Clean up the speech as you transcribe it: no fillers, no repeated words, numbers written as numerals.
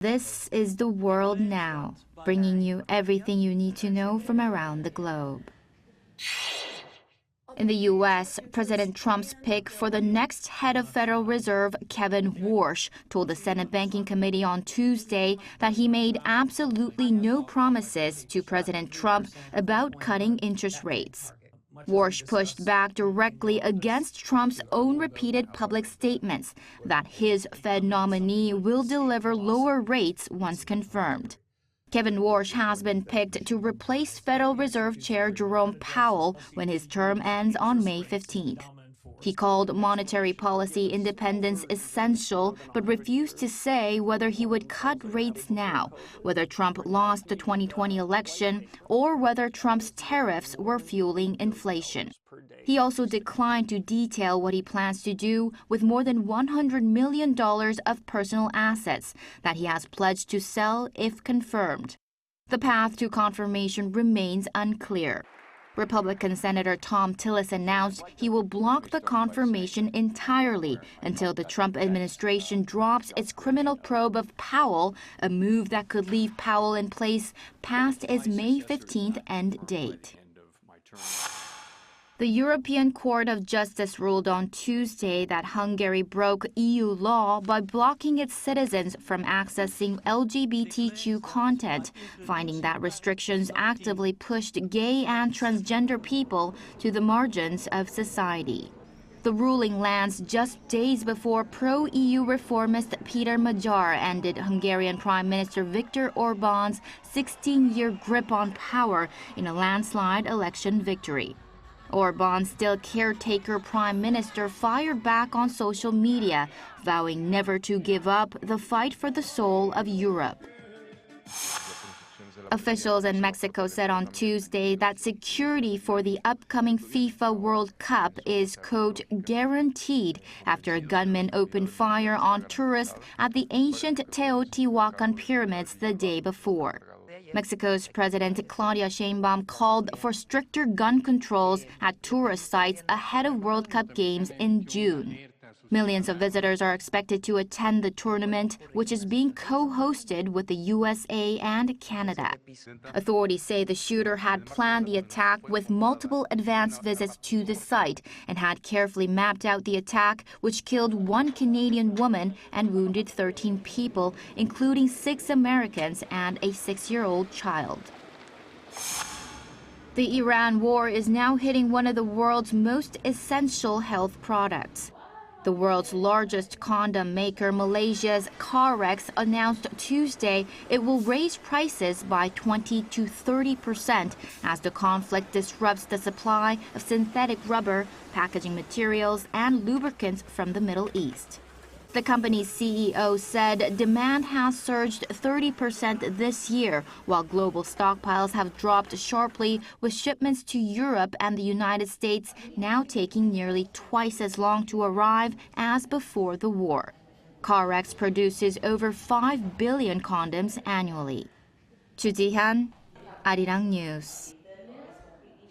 This is the world now, bringing you everything you need to know from around the globe. In the U.S., President Trump's pick for the next head of Federal Reserve, Kevin Warsh, told the Senate Banking Committee on Tuesday that he made absolutely no promises to President Trump about cutting interest rates. Warsh pushed back directly against Trump's own repeated public statements that his Fed nominee will deliver lower rates once confirmed. Kevin Warsh has been picked to replace Federal Reserve Chair Jerome Powell when his term ends on May 15th. He called monetary policy independence essential, but refused to say whether he would cut rates now, whether Trump lost the 2020 election, or whether Trump's tariffs were fueling inflation. He also declined to detail what he plans to do with more than $100 million of personal assets that he has pledged to sell if confirmed. The path to confirmation remains unclear. Republican Senator Thom Tillis announced he will block the confirmation entirely until the Trump administration drops its criminal probe of Powell, a move that could leave Powell in place past its May 15th end date. The European Court of Justice ruled on Tuesday that Hungary broke EU law by blocking its citizens from accessing LGBTQ content, finding that restrictions actively pushed gay and transgender people to the margins of society. The ruling lands just days before pro-EU reformist Peter Magyar ended Hungarian Prime Minister Viktor Orbán's 16-year grip on power in a landslide election victory. Orbán's still caretaker prime minister fired back on social media, vowing never to give up the fight for the soul of Europe. Officials in Mexico said on Tuesday that security for the upcoming FIFA World Cup is, quote, guaranteed after a gunman opened fire on tourists at the ancient Teotihuacan pyramids the day before. Mexico's President Claudia Sheinbaum called for stricter gun controls at tourist sites ahead of World Cup games in June. Millions of visitors are expected to attend the tournament, which is being co-hosted with the USA and Canada. Authorities say the shooter had planned the attack with multiple advance visits to the site and had carefully mapped out the attack, which killed one Canadian woman and wounded 13 people, including 6 Americans and a 6-year-old child. The Iran war is now hitting one of the world's most essential health products. The world's largest condom maker, Malaysia's Carex, announced Tuesday it will raise prices by 20 to 30% as the conflict disrupts the supply of synthetic rubber, packaging materials, and lubricants from the Middle East. The company's CEO said demand has surged 30% this year, while global stockpiles have dropped sharply, with shipments to Europe and the United States now taking nearly twice as long to arrive as before the war. Carex produces over 5 billion condoms annually. Chu Ji-han, ArirangNews.